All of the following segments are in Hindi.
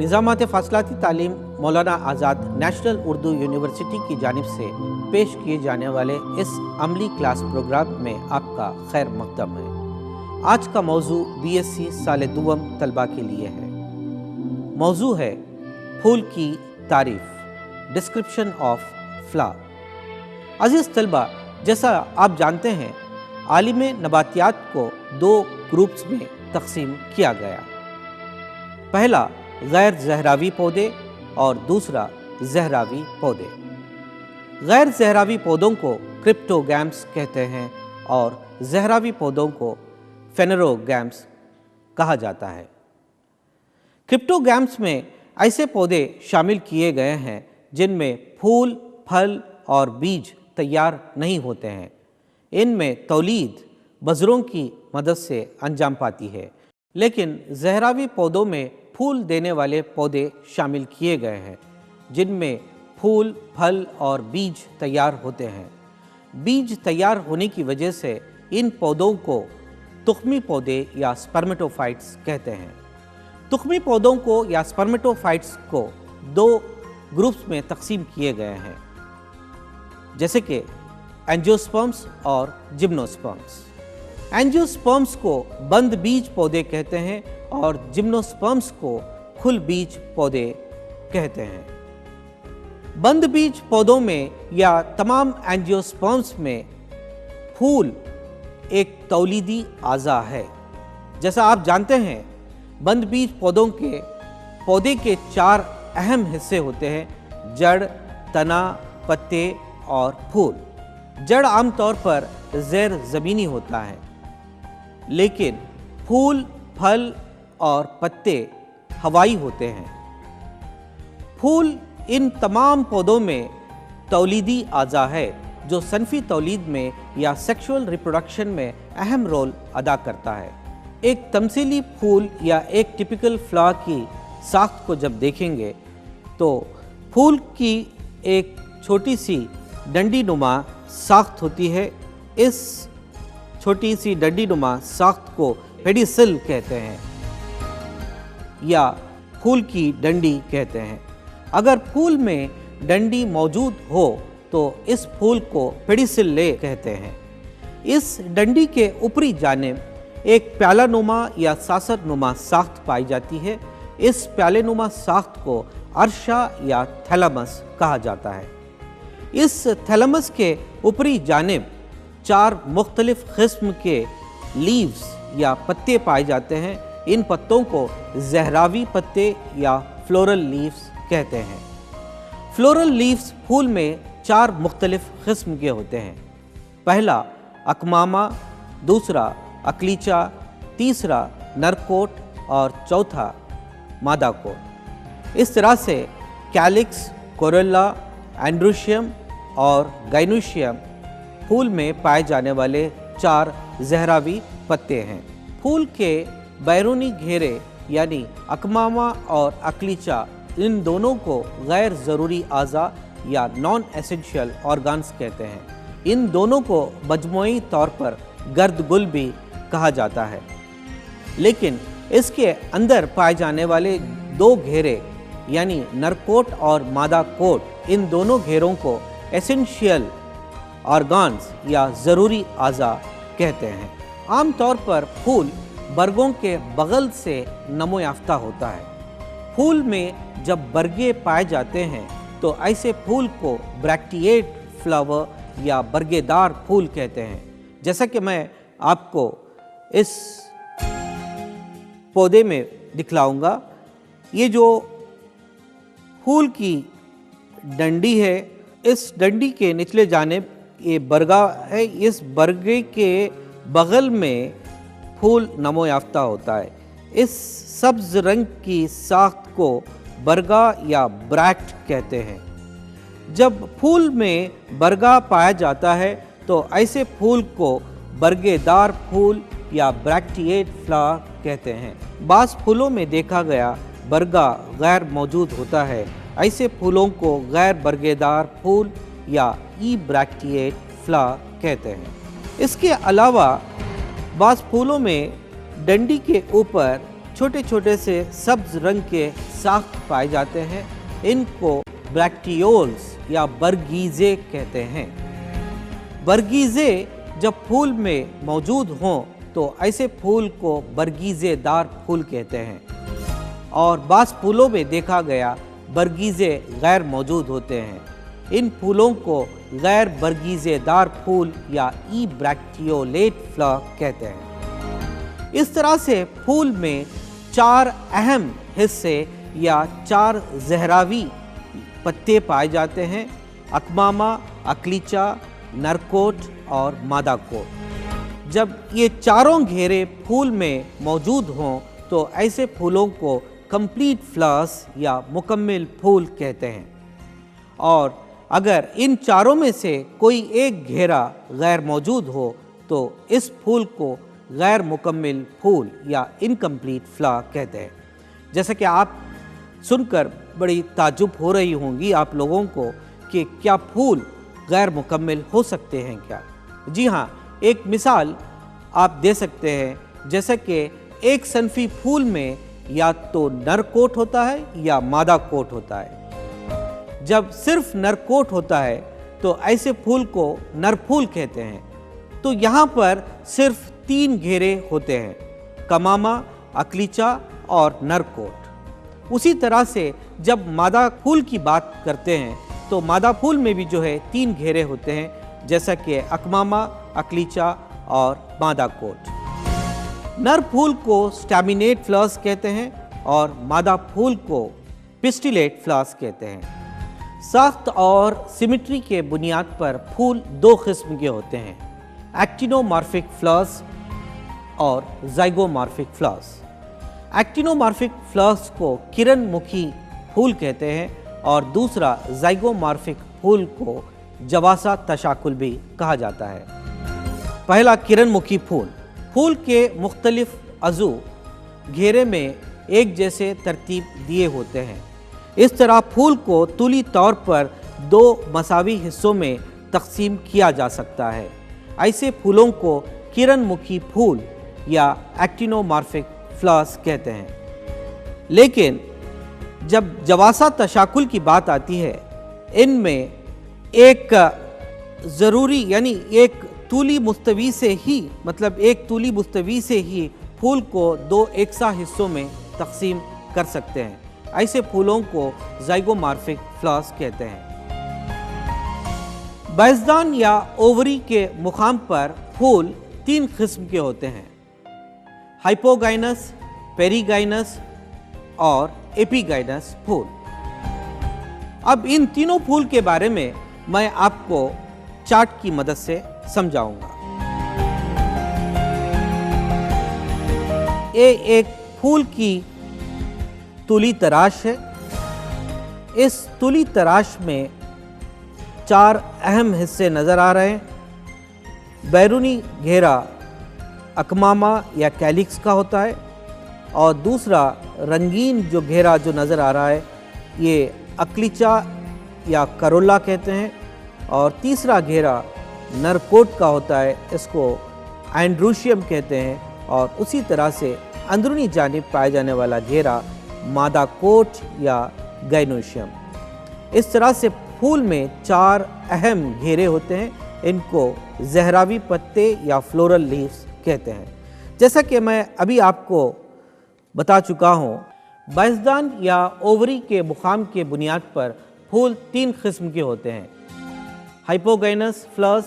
निज़ामात फ़ासलाती तालीम मौलाना आज़ाद नेशनल उर्दू यूनिवर्सिटी की जानिब से पेश किए जाने वाले इस अमली क्लास प्रोग्राम में आपका खैर मक़दम है। आज का मौजू BSc साल दुवम तलबा के लिए है। मौजू है फूल की तारीफ़, डिस्क्रिप्शन ऑफ फ्लावर। अज़ीज़ तलबा, जैसा आप जानते हैं आलिम नबातियात को दो ग्रुप्स में तकसीम किया गया। पहला गैर ज़हरावी पौधे और दूसरा ज़हरावी पौधे। गैर ज़हरावी पौधों को क्रिप्टोगैम्स कहते हैं और ज़हरावी पौधों को फेनेरोगैम्स कहा जाता है। क्रिप्टोगैम्स में ऐसे पौधे शामिल किए गए हैं जिनमें फूल, फल और बीज तैयार नहीं होते हैं। इनमें तौलीद बज़रों की मदद से अंजाम पाती है, लेकिन ज़हरावी पौधों में फूल देने वाले पौधे शामिल किए गए हैं जिनमें फूल, फल और बीज तैयार होते हैं। बीज तैयार होने की वजह से इन पौधों को तुख़मी पौधे या स्पर्मेटोफाइट्स कहते हैं। तुख़मी पौधों को या स्पर्मेटोफाइट्स को दो ग्रुप्स में तकसीम किए गए हैं, जैसे कि एंजियोस्पर्म्स और जिम्नोस्पर्म्स। एंजियोस्पर्म्स को बंद बीज पौधे कहते हैं और जिम्नोस्पर्म्स को खुल बीज पौधे कहते हैं। बंद बीज पौधों में या तमाम एंजियोस्पर्म्स में फूल एक तौलीदी आज़ा है। जैसा आप जानते हैं बंद बीज पौधे के चार अहम हिस्से होते हैं: जड़, तना, पत्ते और फूल। जड़ आमतौर पर ज़ैर ज़मीनी होता है, लेकिन फूल, फल और पत्ते हवाई होते हैं। फूल इन तमाम पौधों में तौलीदी आज़ा है जो सनफी तौलीद में या सेक्सुअल रिप्रोडक्शन में अहम रोल अदा करता है। एक तमसीली फूल या एक टिपिकल फ्लावर की साख्त को जब देखेंगे तो फूल की एक छोटी सी डंडी नुमा साख्त होती है। इस छोटी सी डंडी नुमा साख्त को पेडिसल कहते हैं या फूल की डंडी कहते हैं। अगर फूल में डंडी मौजूद हो तो इस फूल को पेडिसिल्ले कहते हैं। इस डंडी के ऊपरी जानिब एक प्याला नुमा या सासर नुमा साख्त पाई जाती है। इस प्याले नुमा साख्त को अर्शा या थैलेमस कहा जाता है। इस थैलेमस के ऊपरी जानिब चार मुख्तलिफ किस्म के लीव्स या पत्ते पाए जाते हैं। इन पत्तों को ज़हरावी पत्ते या फ्लोरल लीव्स कहते हैं। फ्लोरल लीव्स फूल में चार मुख्तलिफ किस्म के होते हैं। पहला अकमामा, दूसरा अकलीचा, तीसरा नरकोट और चौथा मादाकोट। इस तरह से कैलिक्स, कोरेला, एंड्रोशियम और गाइनोशियम फूल में पाए जाने वाले चार ज़हरावी पत्ते हैं। फूल के बैरूनी घेरे यानी अकमामा और अकलीचा, इन दोनों को गैर ज़रूरी आज़ा या नॉन एसेंशियल ऑर्गन्स कहते हैं। इन दोनों को मजमूई तौर पर गर्दगुल भी कहा जाता है, लेकिन इसके अंदर पाए जाने वाले दो घेरे यानी नरकोट और मादा कोट, इन दोनों घेरों को एसेंशियल ऑर्गन्स या ज़रूरी आज़ा कहते हैं। आमतौर पर फूल बरगों के बगल से नमो याफ्ता होता है। फूल में जब बरगे पाए जाते हैं तो ऐसे फूल को ब्रैक्टिएट फ्लावर या बरगेदार फूल कहते हैं। जैसा कि मैं आपको इस पौधे में दिखलाऊंगा, ये जो फूल की डंडी है, इस डंडी के निचले जानिब ये बरगा है। इस बरगे के बगल में फूल नमो याफ्ता होता है। इस सब्ज़ रंग की साख्त को बरगा या ब्रैक्ट कहते हैं। जब फूल में बरगा पाया जाता है तो ऐसे फूल को बरगेदार फूल या ब्रैक्टिएट फ्लावर कहते हैं। बाज़ फूलों में देखा गया बरगा गैर मौजूद होता है। ऐसे फूलों को गैर बरगेदार फूल या ई ब्रैक्टिएट फ्लावर कहते हैं। इसके अलावा बाज़ फूलों में डंडी के ऊपर छोटे छोटे से सब्ज रंग के साख्त पाए जाते हैं। इनको ब्रैक्टियोल्स या बरगीजे कहते हैं। बरगीजे जब फूल में मौजूद हों तो ऐसे फूल को बरगीजेदार फूल कहते हैं, और बाज़ फूलों में देखा गया बरगीजे गैर मौजूद होते हैं। इन फूलों को गैर बरगीजेदार फूल या ई ब्रैक्टियोलेट फ्लावर कहते हैं। इस तरह से फूल में 4 अहम हिस्से या 4 ज़हरावी पत्ते पाए जाते हैं: अकमामा, अक्लीचा, नरकोट और मादाकोट। जब ये चारों घेरे फूल में मौजूद हों तो ऐसे फूलों को कंप्लीट फ्लावर्स या मुकम्मल फूल कहते हैं। और अगर इन चारों में से कोई एक घेरा गैर मौजूद हो तो इस फूल को गैर मुकम्मल फूल या इनकम्प्लीट फ्लावर कहते हैं। जैसे कि आप सुनकर बड़ी ताज्जुब हो रही होंगी आप लोगों को कि क्या फूल गैर मुकम्मल हो सकते हैं क्या? जी हाँ, एक मिसाल आप दे सकते हैं। जैसे कि एक सनफी फूल में या तो नर कोट होता है या मादा कोट होता है। जब सिर्फ नर कोट होता है तो ऐसे फूल को नर फूल कहते हैं। तो यहाँ पर सिर्फ 3 घेरे होते हैं: कमामा, अक्लीचा और नर कोट। उसी तरह से जब मादा फूल की बात करते हैं तो मादा फूल में भी जो है 3 घेरे होते हैं, जैसा कि अकमामा, अक्लीचा और मादा कोट। नर फूल को स्टैमिनेट फ्लावर्स कहते हैं और मादा फूल को पिस्टिलेट फ्लावर्स कहते हैं। साख्त और सिमेट्री के बुनियाद पर फूल 2 किस्म के होते हैं: एक्टिनोमॉर्फिक फ्लावर्स और ज़ाइगोमॉर्फिक फ्लावर्स। एक्टिनोमॉर्फिक फ्लावर्स को किरणमुखी फूल कहते हैं और दूसरा ज़ाइगोमॉर्फिक फूल को जवासा तशाकुल भी कहा जाता है। पहला किरणमुखी फूल। फूल के मुख्तलिफ अज़ू घेरे में एक जैसे तरतीब दिए होते हैं। इस तरह फूल को तूली तौर पर 2 मसावी हिस्सों में तकसीम किया जा सकता है। ऐसे फूलों को किरणमुखी फूल या एक्टिनोमॉर्फिक फ्लावर्स कहते हैं। लेकिन जब जवासा तशाकुल की बात आती है, इनमें एक ज़रूरी यानी एक तूली मुस्तवी से ही एक तूली मुस्तवी से ही फूल को 2 एकसा हिस्सों में तकसीम कर सकते हैं। ऐसे फूलों को ज़ाइगोमॉर्फिक फ्लावर्स कहते हैं। बैज़दान या ओवरी के मुकाम पर फूल 3 किस्म के होते हैं: हाइपोगाइनस, पेरीगाइनस और एपीगाइनस फूल। अब इन तीनों फूल के बारे में मैं आपको चार्ट की मदद से समझाऊंगा। ये एक फूल की तुली तराश है। इस तुली तराश में 4 अहम हिस्से नज़र आ रहे हैं। बैरूनी घेरा अकमामा या कैलिक्स का होता है, और दूसरा रंगीन जो घेरा जो नज़र आ रहा है ये अक्लीचा या करोला कहते हैं, और तीसरा घेरा नरकोट का होता है, इसको एंड्रूशियम कहते हैं, और उसी तरह से अंदरूनी जानिब पाए जाने वाला घेरा मादा कोट या गाइनोशियम। इस तरह से फूल में 4 अहम घेरे होते हैं। इनको ज़हरावी पत्ते या फ्लोरल लीव्स कहते हैं। जैसा कि मैं अभी आपको बता चुका हूँ, बैज़दान या ओवरी के मुकाम के बुनियाद पर फूल 3 किस्म के होते हैं: हाइपोगाइनस फ्लावर्स,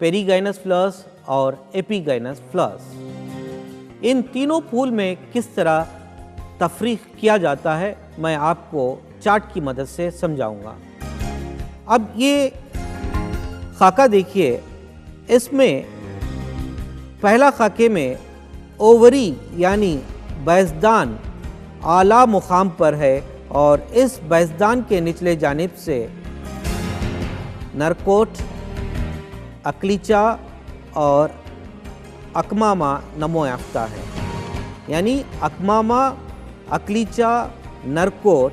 पेरीगाइनस फ्लावर्स और एपीगाइनस फ्लावर्स। इन तीनों फूल में किस तरह तफरीक किया जाता है मैं आपको चार्ट की मदद से समझाऊंगा। अब ये खाका देखिए, इसमें पहला खाके में ओवरी यानी बैज़दान आला मुकाम पर है, और इस बैज़दान के निचले जानिब से नरकोट, अक्लीचा और अकमामा नमो याफ्ता है। यानी अकमामा, अक्लीचा, नरकोट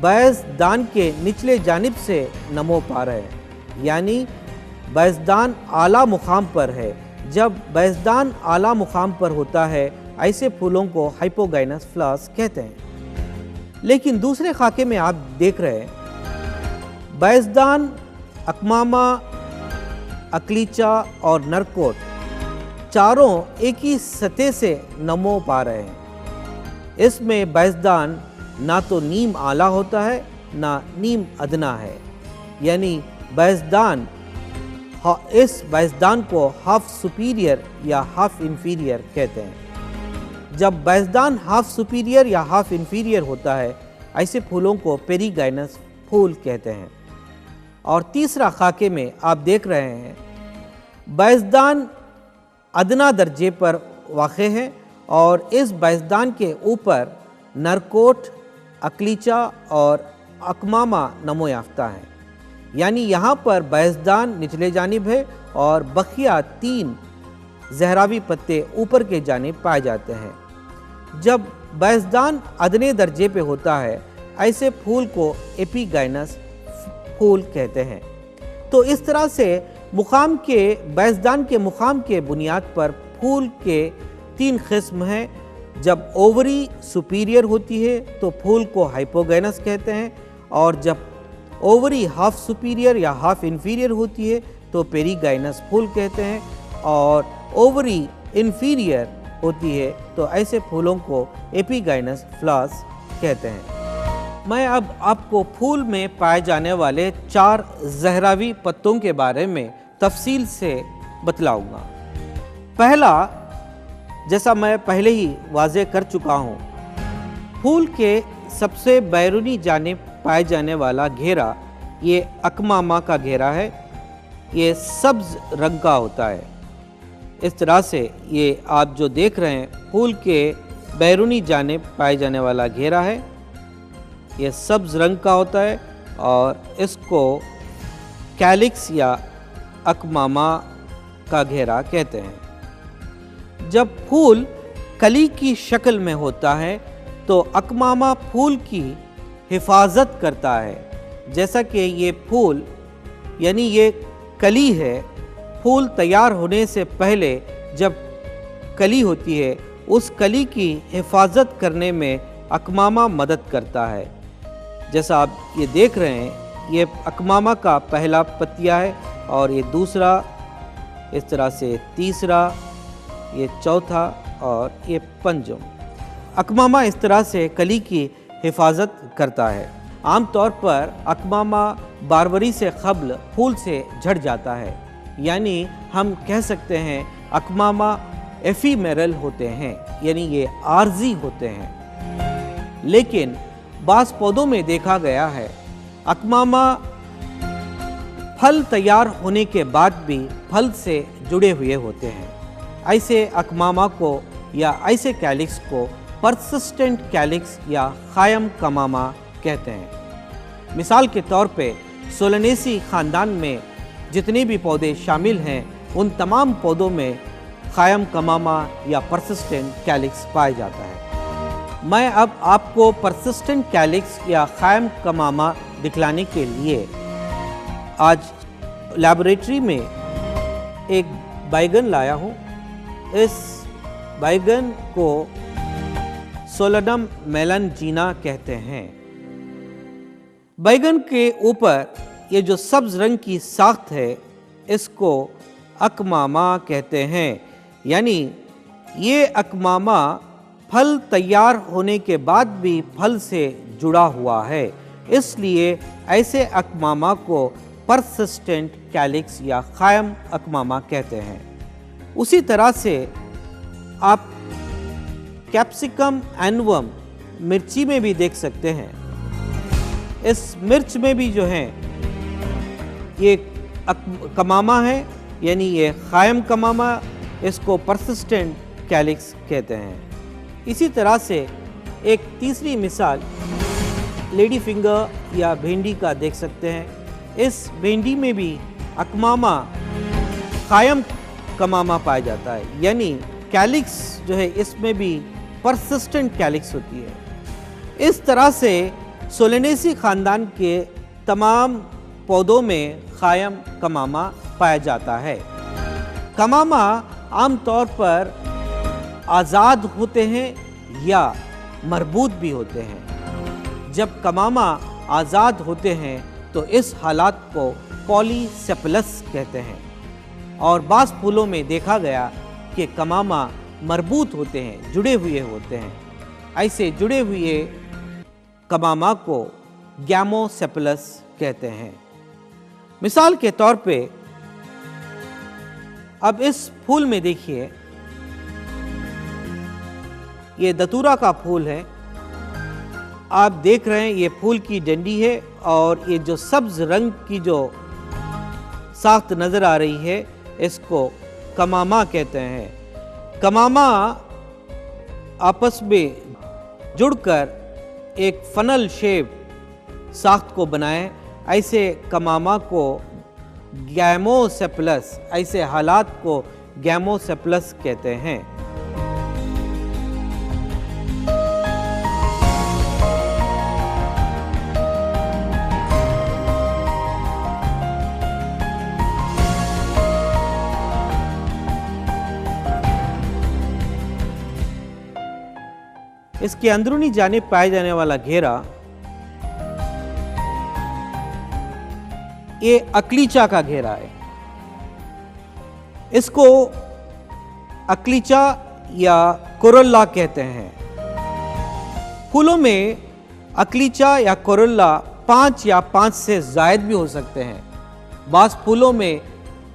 बैज़दान के निचले जानिब से नमो पा रहे हैं, यानी बैज़दान आला मुकाम पर है। जब बैज़दान आला मुकाम पर होता है ऐसे फूलों को हाइपोगाइनस फ्लावर्स कहते हैं। लेकिन दूसरे खाके में आप देख रहे हैं बैजदान, अकमामा, अकलीचा और नरकोट चारों एक ही सतह से नमो पा रहे हैं। इसमें बैजदान ना तो नीम आला होता है ना नीम अदना है, यानी बैजदान, इस बैजदान को हाफ सुपीरियर या हाफ इंफीरियर कहते हैं। जब बैजदान हाफ सुपीरियर या हाफ इंफीरियर होता है, ऐसे फूलों को पेरीगाइनस फूल कहते हैं। और तीसरा खाके में आप देख रहे हैं बैजदान अदना दर्जे पर वाक़े है और इस बैजदान के ऊपर नरकोट, अकलीचा और अकमामा नमो याफ्ता है, यानी यहाँ पर बैजदान निचले जानिब है और बखिया 3 जहरावी पत्ते ऊपर के जानिब पाए जाते हैं। जब बैजदान अदने दर्जे पे होता है, ऐसे फूल को एपीगाइनस फूल कहते हैं। तो इस तरह से मुकाम के बैजदान के मुकाम के बुनियाद पर फूल के 3 किस्म हैं। जब ओवरी सुपीरियर होती है तो फूल को हाइपोगाइनस कहते हैं, और जब ओवरी हाफ सुपीरियर या हाफ इंफीरियर होती है तो पेरीगाइनस फूल कहते हैं, और ओवरी इंफीरियर होती है तो ऐसे फूलों को एपीगाइनस फ्लावर्स कहते हैं। मैं अब आपको फूल में पाए जाने वाले 4 जहरावी पत्तों के बारे में तफसील से बतलाऊंगा। पहला, जैसा मैं पहले ही वाज़े कर चुका हूँ, फूल के सबसे बैरूनी जानिब पाए जाने वाला घेरा ये अकमामा का घेरा है। ये सब्ज़ रंग का होता है। इस तरह से ये आप जो देख रहे हैं फूल के बैरूनी जानिब पाए जाने वाला घेरा है, ये सब्ज़ रंग का होता है और इसको कैलिक्स या अकमामा का घेरा कहते हैं। जब फूल कली की शक्ल में होता है तो अकमामा फूल की हिफाजत करता है। जैसा कि ये फूल यानी ये कली है, फूल तैयार होने से पहले जब कली होती है उस कली की हिफाजत करने में अकमामा मदद करता है। जैसा आप ये देख रहे हैं, ये अकमामा का पहला पत्तिया है और ये दूसरा, इस तरह से तीसरा, ये चौथा और ये पंचम। अकमामा इस तरह से कली की हिफाजत करता है। आम तौर पर अकमामा बारवरी से क़ब्ल फूल से झड़ जाता है, यानी हम कह सकते हैं अकमामा एफीमेरल होते हैं, यानी ये आर्जी होते हैं। लेकिन बाज़ पौधों में देखा गया है अकमामा फल तैयार होने के बाद भी फल से जुड़े हुए होते हैं। ऐसे अकमामा को या ऐसे कैलिक्स को परसिस्टेंट कैलिक्स या ख़ायम कमामा कहते हैं। मिसाल के तौर पे सोलनेसी ख़ानदान में जितने भी पौधे शामिल हैं उन तमाम पौधों में ख़ायम कमामा या परसिस्टेंट कैलिक्स पाया जाता है। मैं अब आपको परसिस्टेंट कैलिक्स या ख़ायम कमामा दिखलाने के लिए आज लैबोरेटरी में एक बैगन लाया हूँ। इस बैगन को सोलनम मेलनजीना कहते हैं। बैगन के ऊपर ये जो सब्ज़ रंग की साख्त है इसको अकमामा कहते हैं, यानी ये अकमामा फल तैयार होने के बाद भी फल से जुड़ा हुआ है, इसलिए ऐसे अकमामा को परसिस्टेंट कैलिक्स या ख़ायम अकमामा कहते हैं। उसी तरह से आप कैप्सिकम एनवम मिर्ची में भी देख सकते हैं। इस मिर्च में भी जो है ये कमामा है, यानी ये ख़ायम कमामा, इसको परसिस्टेंट कैलिक्स कहते हैं। इसी तरह से एक तीसरी मिसाल लेडी फिंगर या भिंडी का देख सकते हैं। इस भिंडी में भी अकमामा ख़ायम कमामा पाया जाता है, यानी कैलिक्स जो है इसमें भी परसिस्टेंट कैलिक्स होती है। इस तरह से सोलेनेसी ख़ानदान के तमाम पौधों में ख़ायम कमामा पाया जाता है। कमामा आम तौर पर आज़ाद होते हैं या मरबूत भी होते हैं। जब कमामा आज़ाद होते हैं तो इस हालात को पॉलीसेपलस कहते हैं, और बाज़ फूलों में देखा गया कि कमामा मरबूत होते हैं, जुड़े हुए होते हैं। ऐसे जुड़े हुए कमामा को गैमोसेपलस कहते हैं। मिसाल के तौर पे अब इस फूल में देखिए, ये दतूरा का फूल है। आप देख रहे हैं ये फूल की डंडी है, और ये जो सब्ज रंग की जो साख्त नजर आ रही है इसको कमामा कहते हैं। कमामा आपस में जुड़कर एक फनल शेप साख्त को बनाए, ऐसे कमामा को गैमोसेपलस, ऐसे हालात को गैमोसेपलस कहते हैं। इसके अंदरूनी जानिब पाए जाने वाला घेरा ये अक्लीचा का घेरा है। इसको अक्लीचा या कोरोल्ला कहते हैं। फूलों में अक्लीचा या कोरोल्ला 5 या 5 से ज़ायद भी हो सकते हैं। बाज़ फूलों में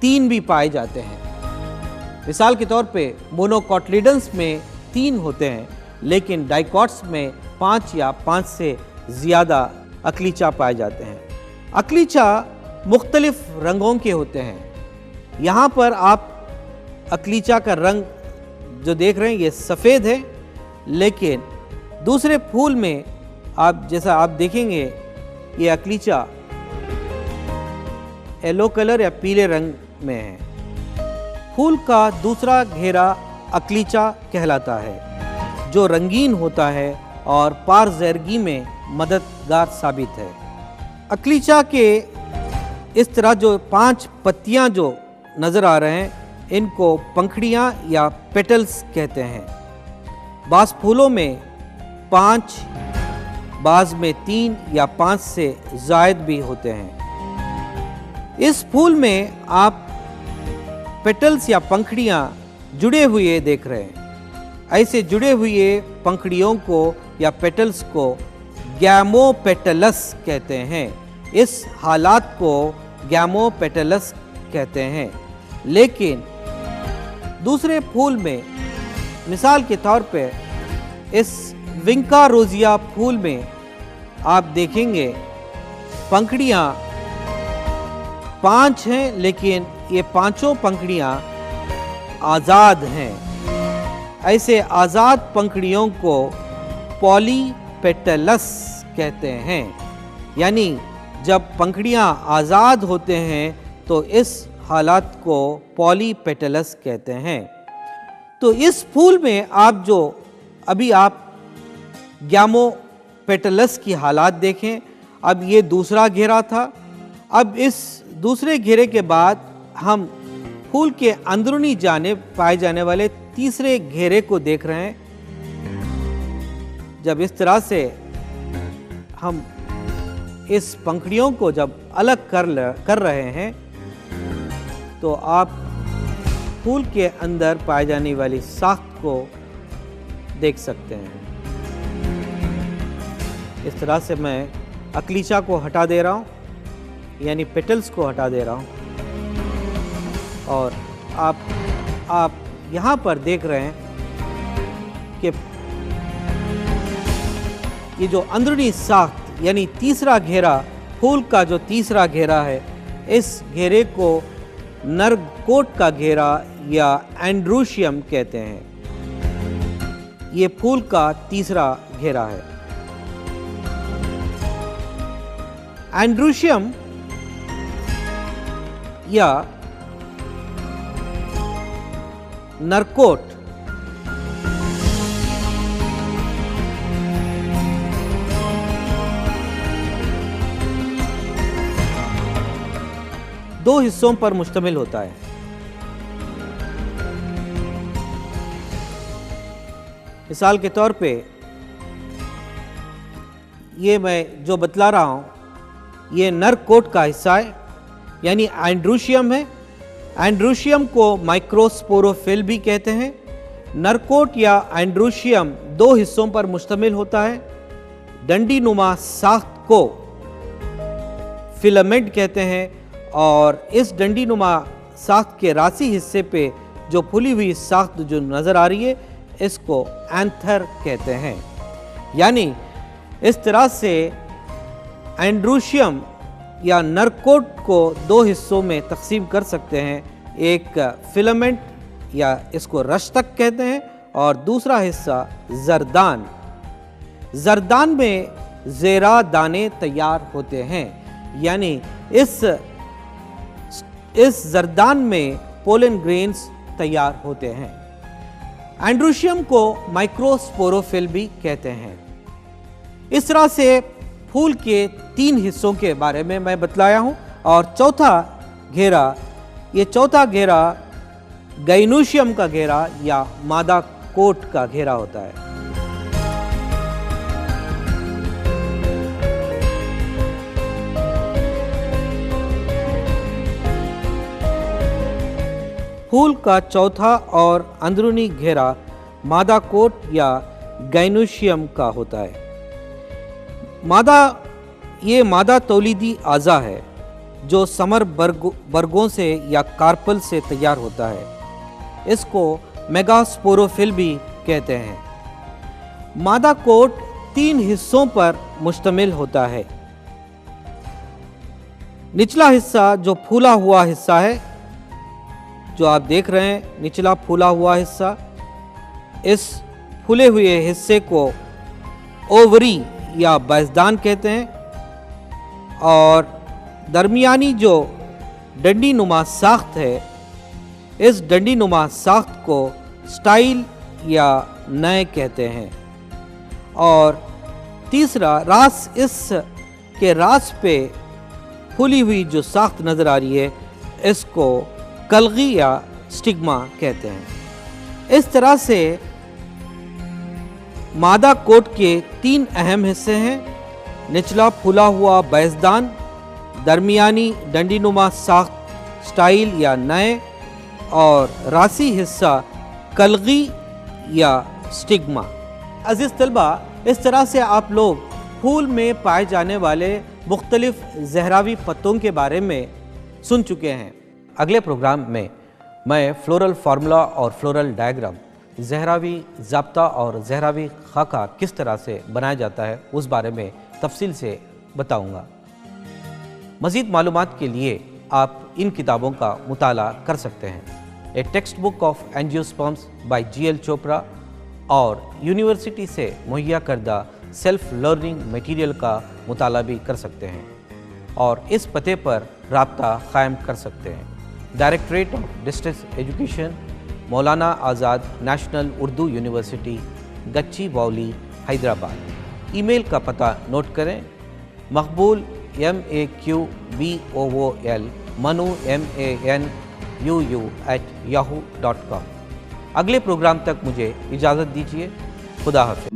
3 भी पाए जाते हैं। मिसाल के तौर पे मोनोकोटिलिडन्स में 3 होते हैं, लेकिन डाइकॉट्स में 5 या 5 से ज़्यादा अक्लीचा पाए जाते हैं। अक्लीचा मुख्तलिफ रंगों के होते हैं। यहाँ पर आप अक्लीचा का रंग जो देख रहे हैं ये सफ़ेद है, लेकिन दूसरे फूल में आप जैसा आप देखेंगे ये अक्लीचा येलो कलर या पीले रंग में है। फूल का दूसरा घेरा अक्लीचा कहलाता है, जो रंगीन होता है और पारज़ैरगी में मददगार साबित है। अक्लीचा के इस तरह जो 5 पत्तियां जो नज़र आ रहे हैं इनको पंखड़ियां या पेटल्स कहते हैं। बाज़ फूलों में 5, बाज़ में 3 या 5 से ज़ायद भी होते हैं। इस फूल में आप पेटल्स या पंखड़ियां जुड़े हुए देख रहे हैं। ऐसे जुड़े हुए पंखड़ियों को या पेटल्स को गैमोपेटलस कहते हैं। इस हालात को गैमोपेटलस कहते हैं। लेकिन दूसरे फूल में मिसाल के तौर पे इस विंका रोजिया फूल में आप देखेंगे पंखड़ियाँ 5 हैं, लेकिन ये 5 पंखड़ियाँ आज़ाद हैं। ऐसे आज़ाद पंखड़ियों को पॉलीपेटलस कहते हैं। यानी जब पंखड़ियाँ आज़ाद होते हैं तो इस हालात को पॉलीपेटलस कहते हैं। तो इस फूल में आप जो अभी आप गैमोपेटलस की हालात देखें, अब ये दूसरा घेरा था। अब इस दूसरे घेरे के बाद हम फूल के अंदरूनी जानिब पाए जाने वाले तीसरे घेरे को देख रहे हैं। जब इस तरह से हम इस पंखड़ियों को जब अलग कर रहे हैं तो आप फूल के अंदर पाए जाने वाली साख्त को देख सकते हैं। इस तरह से मैं अक्लीचा को हटा दे रहा हूँ, यानी पेटल्स को हटा दे रहा हूँ, और आप यहाँ पर देख रहे हैं कि ये जो अंदरूनी साख्त यानी तीसरा घेरा, फूल का जो तीसरा घेरा है, इस घेरे को नरकोट का घेरा या एंड्रूशियम कहते हैं। ये फूल का तीसरा घेरा है। एंड्रूशियम या नरकोट दो हिस्सों पर मुश्तमिल होता है। मिसाल के तौर पे ये मैं जो बतला रहा हूँ ये नर कोट का हिस्सा है, यानी एंड्रोशियम है। एंड्रोशियम को माइक्रोस्पोरोफिल भी कहते हैं। नरकोट या एंड्रोशियम दो हिस्सों पर मुश्तमिल होता है। डंडी नुमा साख्त को फिलामेंट कहते हैं और इस डंडी नुमा साख्त के रासी हिस्से पे जो फूली हुई साख्त जो नज़र आ रही है इसको एंथर कहते हैं। यानी इस तरह से एंड्रोशियम या नरकोट को दो हिस्सों में तकसीम कर सकते हैं। एक फिलामेंट या इसको रश्तक कहते हैं और दूसरा हिस्सा जरदान। जरदान में ज़ेरा दाने तैयार होते हैं, यानी इस जरदान में पोलन ग्रेन्स तैयार होते हैं। एंड्रोशियम को माइक्रोस्पोरोफिल भी कहते हैं। इस तरह से फूल के 3 हिस्सों के बारे में मैं बतलाया हूं और चौथा घेरा गाइनोशियम का घेरा या मादा कोट का घेरा होता है। फूल का चौथा और अंदरूनी घेरा मादा कोट या गाइनोशियम का होता है। मादा तौलीदी आज़ा है जो समर बर्गों से या कार्पल से तैयार होता है। इसको मेगास्पोरोफिल भी कहते हैं। मादा कोट 3 हिस्सों पर मुश्तमिल होता है। निचला हिस्सा जो फूला हुआ हिस्सा है, जो आप देख रहे हैं निचला फूला हुआ हिस्सा, इस फूले हुए हिस्से को ओवरी या बैजदान कहते हैं और दरमियानी जो डंडी नुमा साख्त है, इस डंडी नुमा साख्त को स्टाइल या नए कहते हैं। और तीसरा रास, इस के रास पे फूली हुई जो साख्त नज़र आ रही है इसको कलगी या स्टिग्मा कहते हैं। इस तरह से मादा कोट के 3 अहम हिस्से हैं। निचला फूला हुआ बैजदान, दरमियानी डंडीनुमा साख्त स्टाइल या नए और रासी हिस्सा कलगी या स्टिग्मा। अजीज़ तलबा, इस तरह से आप लोग फूल में पाए जाने वाले मुख्तलिफ ज़हरावी पत्तों के बारे में सुन चुके हैं। अगले प्रोग्राम में मैं फ्लोरल फार्मूला और फ्लोरल डायग्राम, ज़हरावी ज़ाब्ता और ज़हरावी खाका किस तरह से बनाया जाता है उस बारे में तफसील से बताऊंगा। मज़ीद मालूमात के लिए आप इन किताबों का मुताला कर सकते हैं। A text book of angiosperms by GL Chopra और यूनिवर्सिटी से मुहैया करदा सेल्फ लर्निंग मटीरियल का मुताला भी कर सकते हैं और इस पते पर राब्ता कायम कर सकते हैं। Directorate of distance education, Maulana Azad national Urdu university, Gachibowli, Hyderabad. Email का पता नोट करें, मकबूल MAQBOOL मनु MANUU@yahoo.com। अगले प्रोग्राम तक मुझे इजाज़त दीजिए। खुदा हाफ़िज़।